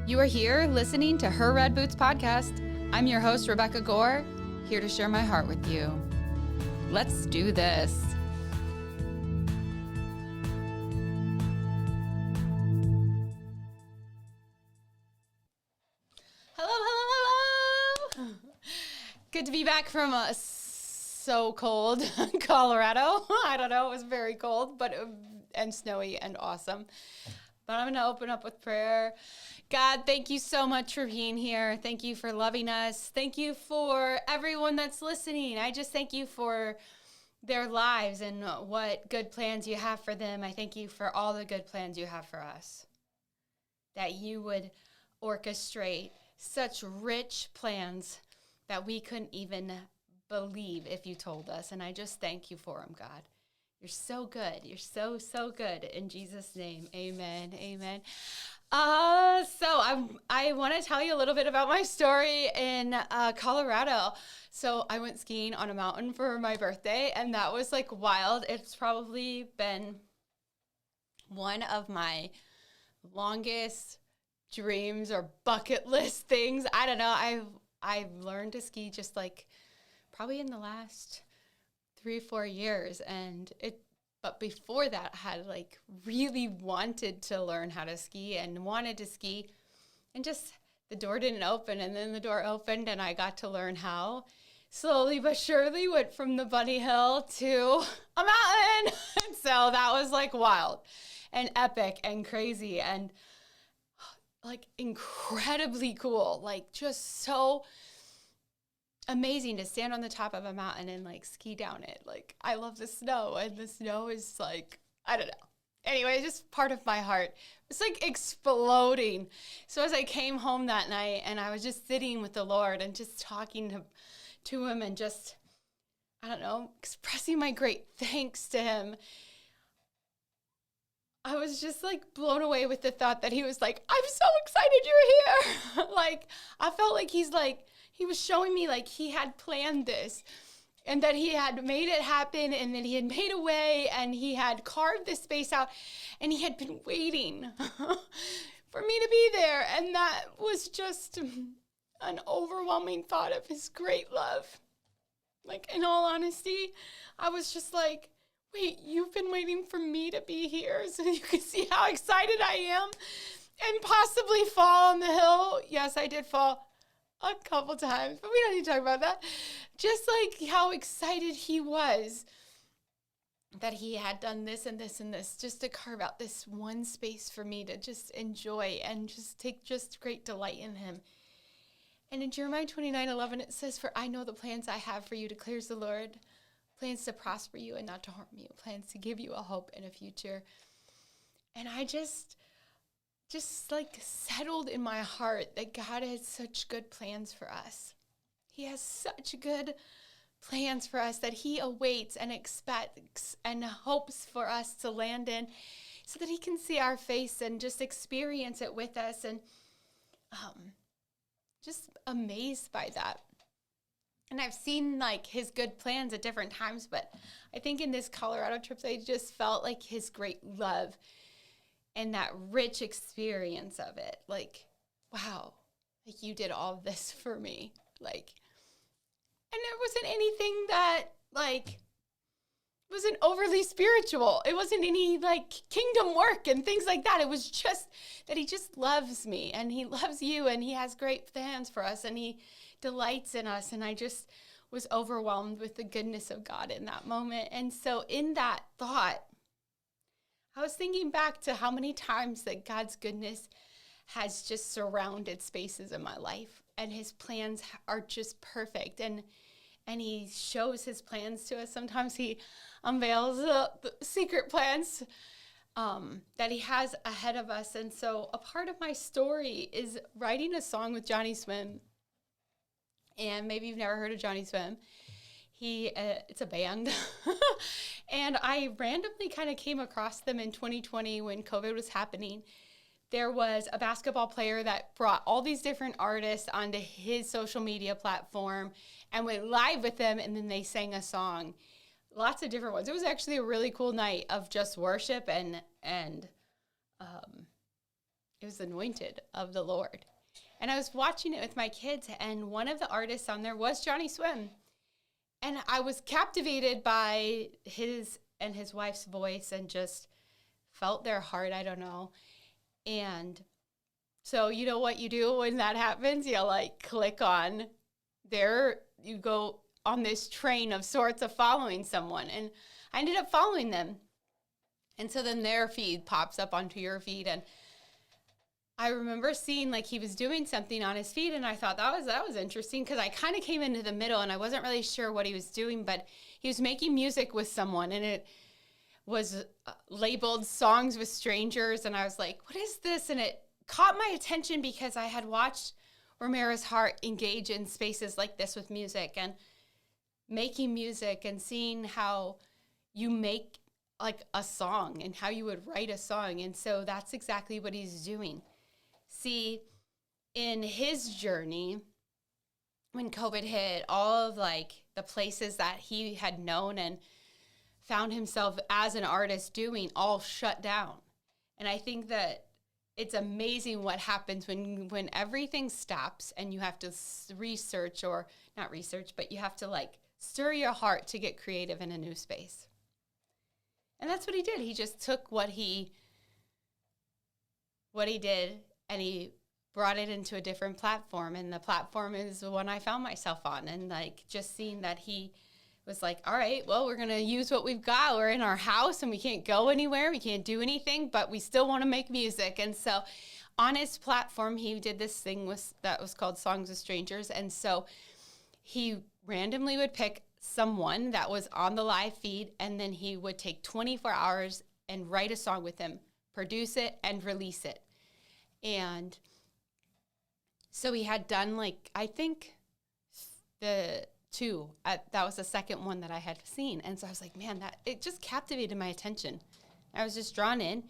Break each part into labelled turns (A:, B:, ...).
A: You are here listening to Her Red Boots podcast. I'm your host, Rebecca Gore, here to share my heart with you. Let's do this. Hello. Good to be back from so cold Colorado. I don't know, it was very cold, and snowy and awesome. But I'm going to open up with prayer. God, thank you so much for being here. Thank you for loving us. Thank you for everyone that's listening. I just thank you for their lives and what good plans you have for them. I thank you for all the good plans you have for us. That you would orchestrate such rich plans that we couldn't even believe if you told us. And I just thank you for them, God. You're so good. You're so, so good. In Jesus' name, amen, amen. I want to tell you a little bit about my story in Colorado. So I went skiing on a mountain for my birthday, and that was like wild. It's probably been one of my longest dreams or bucket list things. I don't know. I've learned to ski just like probably in the last 3 or 4 years, but before that I had like really wanted to learn how to ski and wanted to ski, and just the door didn't open, and then the door opened and I got to learn how. Slowly but surely went from the bunny hill to a mountain. And so that was like wild and epic and crazy and like incredibly cool, like just so amazing to stand on the top of a mountain and like ski down it. Like I love the snow, and the snow is like, I don't know. Anyway, just part of my heart. It's like exploding. So as I came home that night and I was just sitting with the Lord and just talking to him and just, I don't know, expressing my great thanks to him, I was just like blown away with the thought that he was like, I'm so excited you're here. Like I felt like he was showing me like he had planned this and that he had made it happen and that he had made a way and he had carved this space out and he had been waiting for me to be there. And that was just an overwhelming thought of his great love. Like in all honesty, I was just like, wait, you've been waiting for me to be here so you can see how excited I am and possibly fall on the hill. Yes, I did fall a couple times, but we don't need to talk about that. Just like how excited he was that he had done this and this and this just to carve out this one space for me to just enjoy and just take just great delight in him. And in Jeremiah 29:11, it says, for I know the plans I have for you, declares the Lord, plans to prosper you and not to harm you, plans to give you a hope and a future. And I just like settled in my heart that God has such good plans for us. He has such good plans for us that he awaits and expects and hopes for us to land in so that he can see our face and just experience it with us, and just amazed by that. And I've seen like his good plans at different times, but I think in this Colorado trip, I just felt like his great love and that rich experience of it. Like, wow, like you did all this for me. Like, and there wasn't anything that like wasn't overly spiritual. It wasn't any like kingdom work and things like that. It was just that he just loves me and he loves you and he has great plans for us and he delights in us. And I just was overwhelmed with the goodness of God in that moment. And so in that thought, I was thinking back to how many times that God's goodness has just surrounded spaces in my life, and his plans are just perfect. And he shows his plans to us. Sometimes he unveils the secret plans that he has ahead of us. And so a part of my story is writing a song with Johnny Swim. And maybe you've never heard of Johnny Swim. It's a band. And I randomly kind of came across them in 2020 when COVID was happening. There was a basketball player that brought all these different artists onto his social media platform and went live with them, and then they sang a song. Lots of different ones. It was actually a really cool night of just worship, and it was anointed of the Lord. And I was watching it with my kids, and one of the artists on there was Johnny Swim. And I was captivated by his and his wife's voice and just felt their heart, I don't know. And so you know what you do when that happens? You like click on there, you go on this train of sorts of following someone. And I ended up following them. And so then their feed pops up onto your feed. And I remember seeing like he was doing something on his feed, and I thought that was interesting because I kind of came into the middle and I wasn't really sure what he was doing, but he was making music with someone, and it was labeled Songs with Strangers. And I was like, what is this? And it caught my attention because I had watched Romero's heart engage in spaces like this with music and making music and seeing how you make like a song and how you would write a song. And so that's exactly what he's doing. See, in his journey, when COVID hit, all of like the places that he had known and found himself as an artist doing all shut down. And I think that it's amazing what happens when everything stops and you have to research, or not research, but you have to like stir your heart to get creative in a new space. And that's what he did. He just took what he did and he brought it into a different platform. And the platform is the one I found myself on. And like just seeing that he was like, all right, well, we're going to use what we've got. We're in our house and we can't go anywhere. We can't do anything, but we still want to make music. And so on his platform, he did this thing that was called Songs with Strangers. And so he randomly would pick someone that was on the live feed, and then he would take 24 hours and write a song with them, produce it, and release it. And so he had done like, I think that was the second one that I had seen. And so I was like, man, it just captivated my attention. I was just drawn in.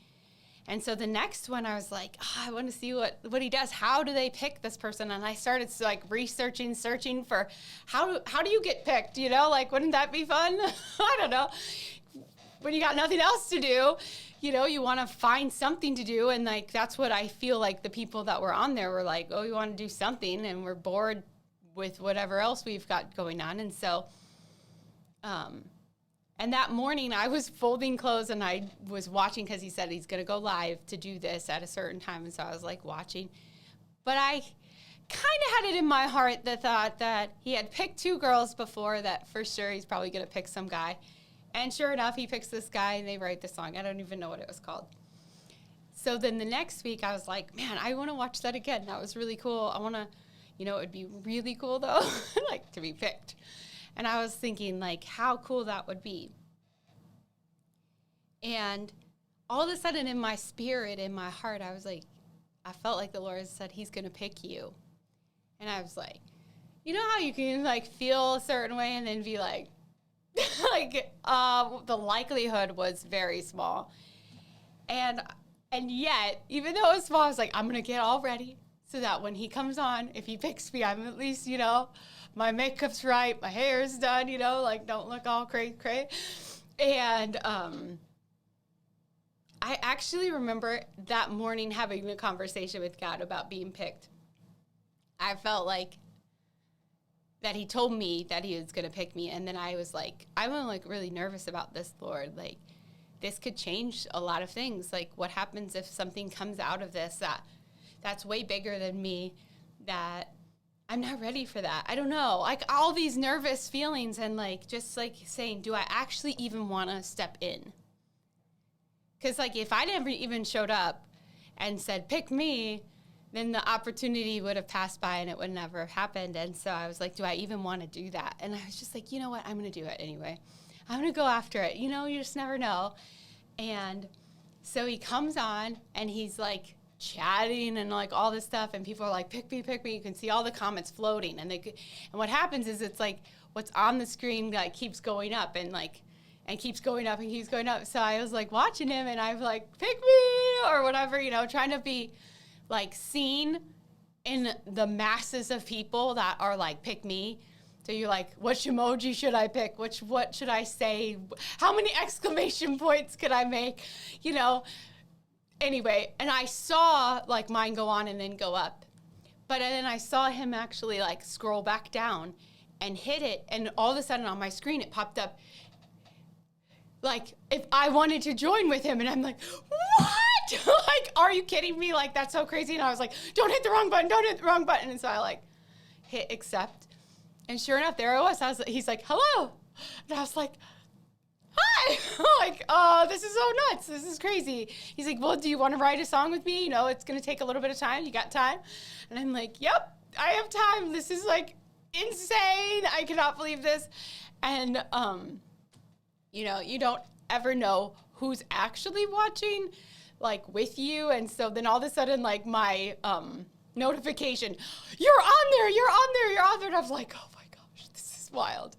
A: And so the next one, I was like, I want to see what he does. How do they pick this person? And I started like searching for how do you get picked? You know, like, wouldn't that be fun? I don't know. When you got nothing else to do, you know, you want to find something to do. And like, that's what I feel like the people that were on there were like, oh, you want to do something, and we're bored with whatever else we've got going on. And so, and that morning I was folding clothes and I was watching, because he said he's going to go live to do this at a certain time. And so I was like watching, but I kind of had it in my heart the thought that he had picked 2 girls before, that for sure he's probably going to pick some guy. And sure enough, he picks this guy and they write the song. I don't even know what it was called. So then the next week I was like, man, I want to watch that again. That was really cool. I want to, you know, it'd be really cool though, like to be picked. And I was thinking like how cool that would be. And all of a sudden in my spirit, in my heart, I was like, I felt like the Lord said he's going to pick you. And I was like, you know how you can like feel a certain way and then be like, the likelihood was very small. And yet, even though it was small, I was like, I'm going to get all ready so that when he comes on, if he picks me, I'm at least, you know, my makeup's right, my hair's done, you know, like don't look all cray. And I actually remember that morning having a conversation with God about being picked. I felt like that he told me that he was going to pick me. And then I was like, I'm like really nervous about this, Lord. Like this could change a lot of things. Like what happens if something comes out of this that's way bigger than me, that I'm not ready for that. I don't know. Like all these nervous feelings and like just like saying, do I actually even want to step in? Because like if I never even showed up and said, pick me, then the opportunity would have passed by and it would never have happened. And so I was like, do I even want to do that? And I was just like, you know what? I'm going to do it anyway. I'm going to go after it. You know, you just never know. And so he comes on and he's like chatting and like all this stuff. And people are like, pick me. You can see all the comments floating. And what happens is it's like what's on the screen like keeps going up and keeps going up and keeps going up. So I was like watching him and I was like, pick me or whatever, you know, trying to be like seen in the masses of people that are like, pick me. So you're like, which emoji should I pick? What should I say? How many exclamation points could I make? You know, anyway, and I saw like mine go on and then go up. But then I saw him actually like scroll back down and hit it. And all of a sudden on my screen, it popped up like if I wanted to join with him. And I'm like, what? Like, are you kidding me? Like, that's so crazy. And I was like, don't hit the wrong button. Don't hit the wrong button. And so I like hit accept. And sure enough, there I was. He's like, hello. And I was like, hi. I'm like, oh, this is so nuts. This is crazy. He's like, well, do you want to write a song with me? You know, it's going to take a little bit of time. You got time? And I'm like, yep, I have time. This is like insane. I cannot believe this. And, you know, you don't ever know who's actually watching like with you. And so then all of a sudden, like my notification, you're on there, you're on there, you're on there. And I was like, oh my gosh, this is wild.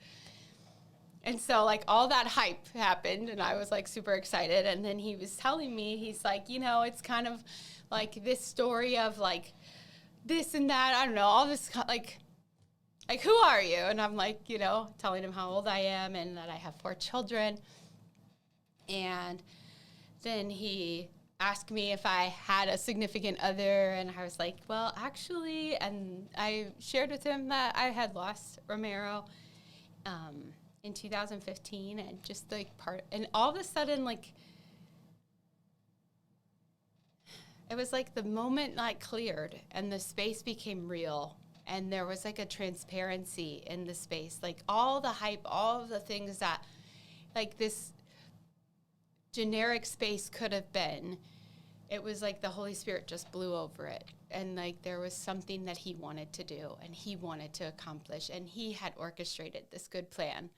A: And so like all that hype happened and I was like super excited. And then he was telling me, he's like, you know, it's kind of like this story of like this and that. I don't know, all this like who are you? And I'm like, you know, telling him how old I am and that I have 4 children. And then he asked me if I had a significant other. And I was like, well, actually, and I shared with him that I had lost Romero in 2015 and just like and all of a sudden, like, it was like the moment like cleared and the space became real. And there was like a transparency in the space, like all the hype, all of the things that like this generic space could have been. It was like the Holy Spirit just blew over it. And like there was something that he wanted to do and he wanted to accomplish. And he had orchestrated this good plan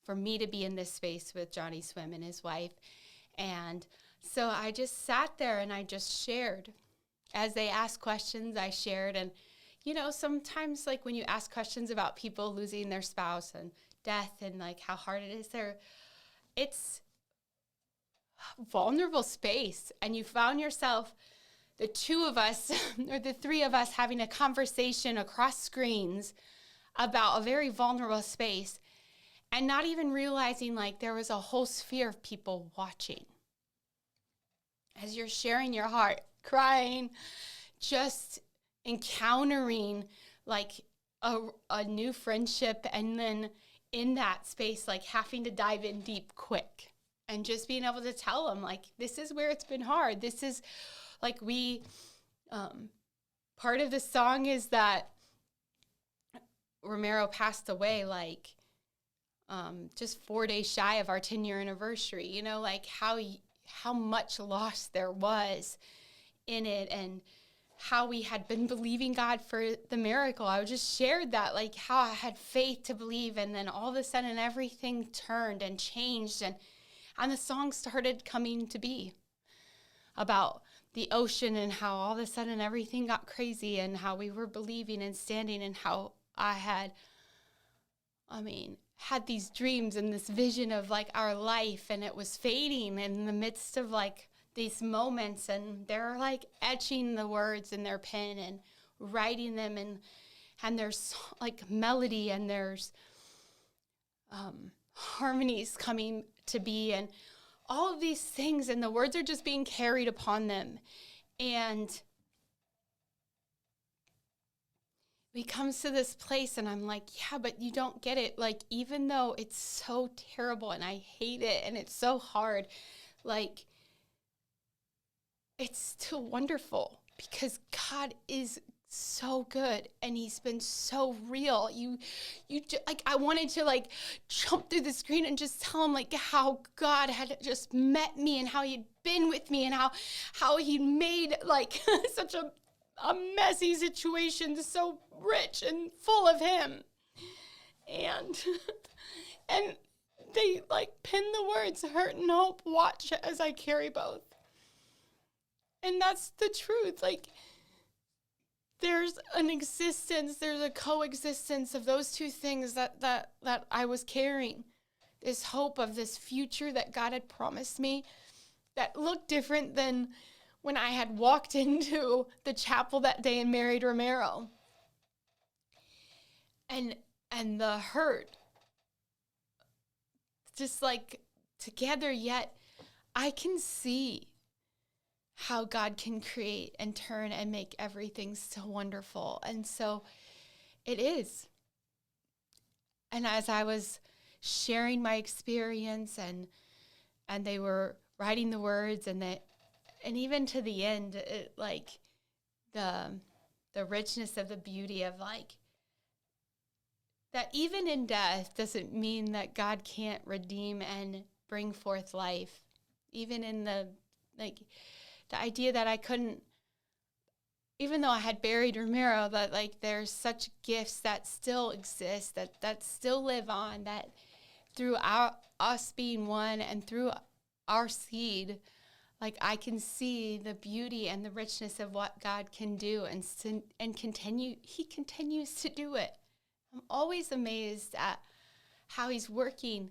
A: for me to be in this space with Johnny Swim and his wife. And so I just sat there and I just shared. As they asked questions, I shared. And you know, sometimes like when you ask questions about people losing their spouse and death and like how hard it is there, it's a vulnerable space. And you found yourself, the 2 of us or the 3 of us having a conversation across screens about a very vulnerable space and not even realizing like there was a whole sphere of people watching. As you're sharing your heart, crying, just encountering like a new friendship, and then in that space like having to dive in deep quick and just being able to tell them like this is where it's been hard. This is like we part of the song is that Romero passed away like just 4 days shy of our 10-year anniversary. You know, like how much loss there was in it and how we had been believing God for the miracle. I just shared that, like how I had faith to believe, and then all of a sudden everything turned and changed, and the song started coming to be about the ocean and how all of a sudden everything got crazy and how we were believing and standing, and how I had these dreams and this vision of like our life, and it was fading in the midst of like these moments, and they're like etching the words in their pen and writing them, and there's like melody and there's harmonies coming to be and all of these things, and the words are just being carried upon them. And he comes to this place and I'm like, yeah, but you don't get it. Like, even though it's so terrible and I hate it and it's so hard, like, it's still wonderful because God is so good and he's been so real. Like, I wanted to like jump through the screen and just tell him like how God had just met me and how he'd been with me and how he made like such a messy situation so rich and full of him. And they like pin the words hurt and hope, watch as I carry both. And that's the truth. Like, there's an existence, there's a coexistence of those two things that I was carrying. This hope of this future that God had promised me that looked different than when I had walked into the chapel that day and married Romero. And the hurt, just like together, yet I can see how God can create and turn and make everything so wonderful. And so it is. And as I was sharing my experience and they were writing the words and even to the end, it, like the richness of the beauty of like that even in death doesn't mean that God can't redeem and bring forth life. Even in the idea that I couldn't, even though I had buried Ramiro, that like there's such gifts that still exist, that still live on, that through us being one and through our seed, like I can see the beauty and the richness of what God can do and continue. He continues to do it. I'm always amazed at how he's working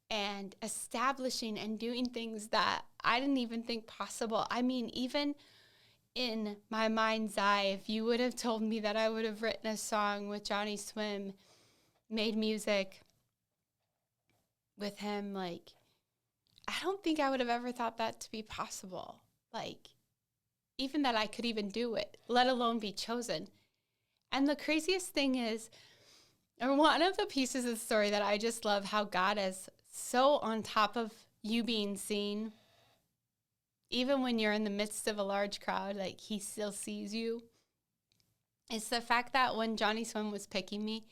A: and establishing and doing things that I didn't even think possible. I mean, even in my mind's eye, if you would have told me that I would have written a song with Johnny Swim, made music with him, like, I don't think I would have ever thought that to be possible. Like, even that I could even do it, let alone be chosen. And the craziest thing is, or one of the pieces of the story that I just love how God is so on top of you being seen, even when you're in the midst of a large crowd, like he still sees you. It's the fact that when Johnny Swim was picking me,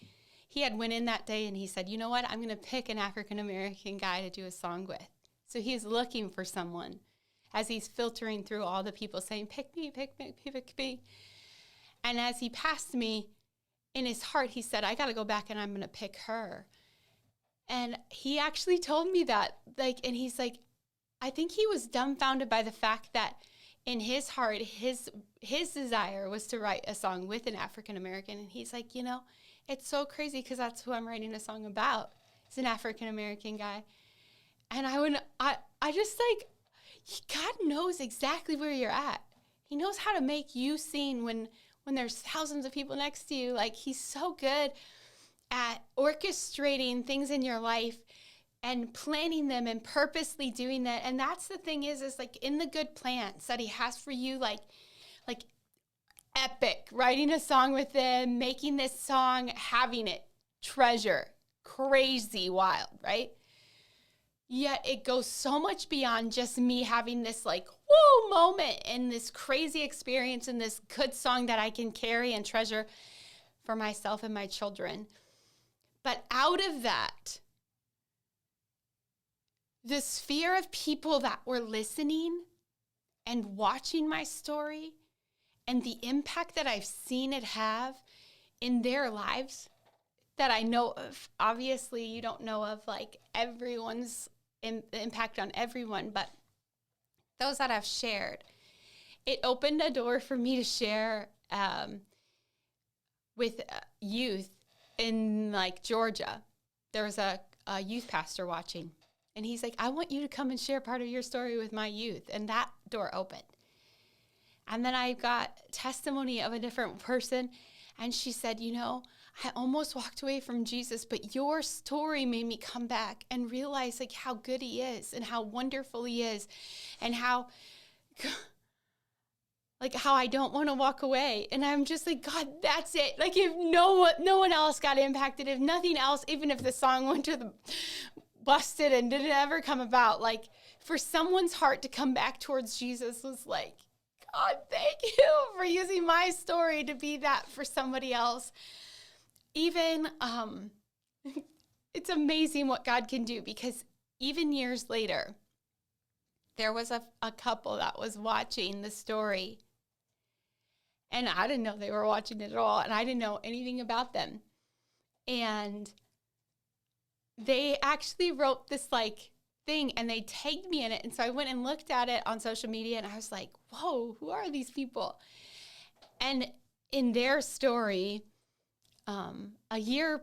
A: he had went in that day and he said, you know what, I'm going to pick an African-American guy to do a song with. So he's looking for someone as he's filtering through all the people saying, pick me, pick me, pick me. And as he passed me, in his heart, he said, I got to go back and I'm going to pick her. And he actually told me that, like, and he's like, I think he was dumbfounded by the fact that in his heart, his desire was to write a song with an African-American. And he's like, you know, it's so crazy because that's who I'm writing a song about. He's an African-American guy. And I just like, God knows exactly where you're at. He knows how to make you seen when there's thousands of people next to you. Like, he's so good at orchestrating things in your life and planning them and purposely doing that. And that's the thing is like in the good plans that he has for you, like epic, writing a song with them, making this song, having it, treasure, crazy, wild, right? Yet it goes so much beyond just me having this like, whoa moment and this crazy experience and this good song that I can carry and treasure for myself and my children. But out of that, the sphere of people that were listening and watching my story and the impact that I've seen it have in their lives that I know of. Obviously, you don't know of like everyone's impact on everyone, but those that I've shared, it opened a door for me to share with youth in like Georgia. There was a youth pastor watching, and he's like, I want you to come and share part of your story with my youth. And that door opened. And then I got testimony of a different person, and she said, you know, I almost walked away from Jesus, but your story made me come back and realize like how good he is and how wonderful he is and how I don't want to walk away. And I'm just like, God, that's it. Like if no one else got impacted, if nothing else, even if the song went to the busted and didn't ever come about, like for someone's heart to come back towards Jesus was like, God, thank you for using my story to be that for somebody else. Even, it's amazing what God can do, because even years later, there was a couple that was watching the story, and I didn't know they were watching it at all, and I didn't know anything about them. And they actually wrote this like thing, and they tagged me in it, and so I went and looked at it on social media, and I was like, whoa, who are these people? And in their story, a year,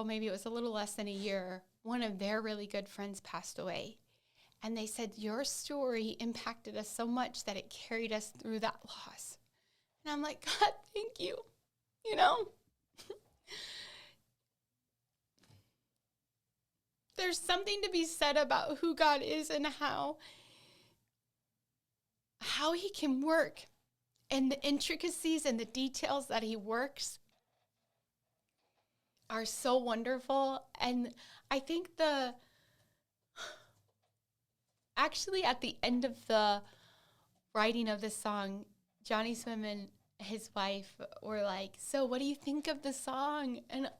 A: maybe it was a little less than a year, one of their really good friends passed away. And they said, your story impacted us so much that it carried us through that loss. And I'm like, God, thank you. You know, there's something to be said about who God is and how how he can work and the intricacies and the details that he works are so wonderful. And I think actually at the end of the writing of this song, Johnny Swim and his wife were like, so what do you think of the song? And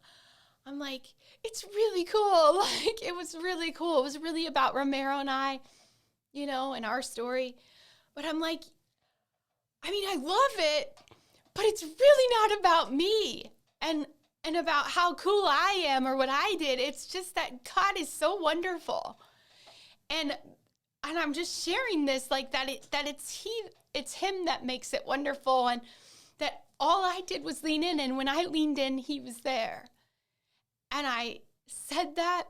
A: I'm like, it's really cool. Like, it was really cool. It was really about Romero and I, and our story. But I'm like, I mean, I love it, but it's really not about me and about how cool I am or what I did. It's just that God is so wonderful. And I'm just sharing this like that it's him that makes it wonderful, and that all I did was lean in, and when I leaned in, he was there. And I said that,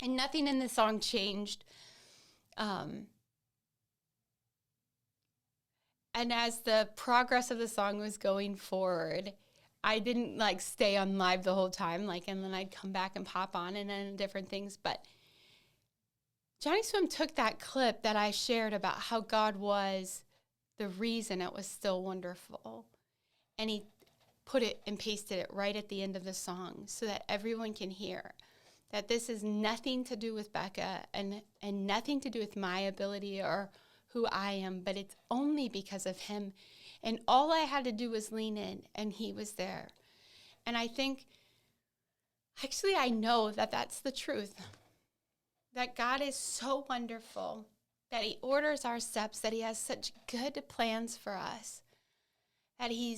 A: and nothing in the song changed. And as the progress of the song was going forward, I didn't stay on live the whole time, and then I'd come back and pop on and then different things. But Johnny Swim took that clip that I shared about how God was the reason it was still wonderful, and he put it and pasted it right at the end of the song so that everyone can hear that this is nothing to do with Becca and nothing to do with my ability or who I am, but it's only because of him. And all I had to do was lean in, and he was there. And I think, actually, I know that that's the truth, that God is so wonderful, that he orders our steps, that he has such good plans for us, that he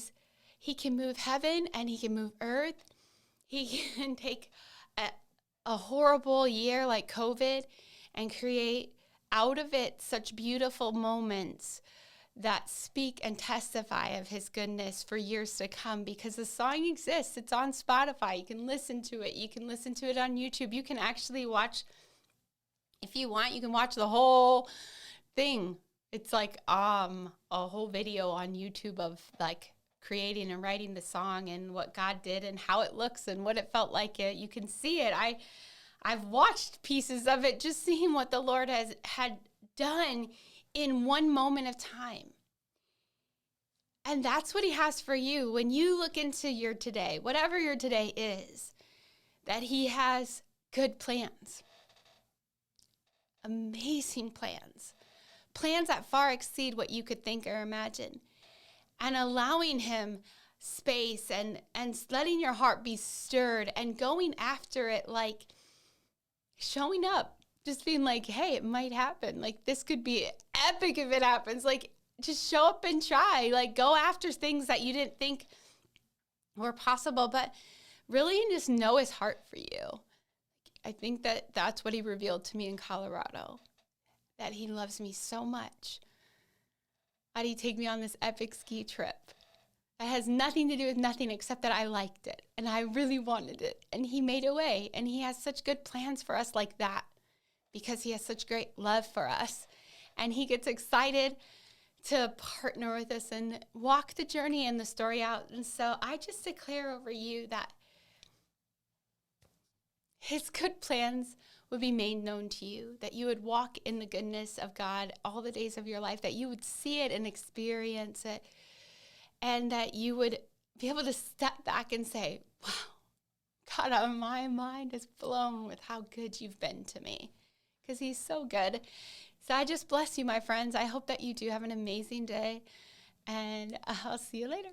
A: can move heaven and he can move earth. He can take a horrible year like COVID and create out of it such beautiful moments that speak and testify of his goodness for years to come, because the song exists. It's on Spotify. You can listen to it. You can listen to it on YouTube. You can actually watch, if you want, you can watch the whole thing. It's like a whole video on YouTube of creating and writing the song and what God did and how it looks and what it felt like. You can see it. I've watched pieces of it, just seeing what the Lord had done in one moment of time. And that's what he has for you. When you look into your today, whatever your today is, that he has good plans, amazing plans, plans that far exceed what you could think or imagine, and allowing him space and letting your heart be stirred and going after it, showing up, just being like, hey, it might happen. This could be epic if it happens. Just show up and try. Go after things that you didn't think were possible, but really just know his heart for you. I think that's what he revealed to me in Colorado, that he loves me so much that he'd take me on this epic ski trip that has nothing to do with nothing except that I liked it and I really wanted it. And he made a way, and he has such good plans for us like that because he has such great love for us. And he gets excited to partner with us and walk the journey and the story out. And so I just declare over you that his good plans would be made known to you, that you would walk in the goodness of God all the days of your life, that you would see it and experience it, and that you would be able to step back and say, wow, God, my mind is blown with how good you've been to me, because he's so good. So I just bless you, my friends. I hope that you do have an amazing day, and I'll see you later.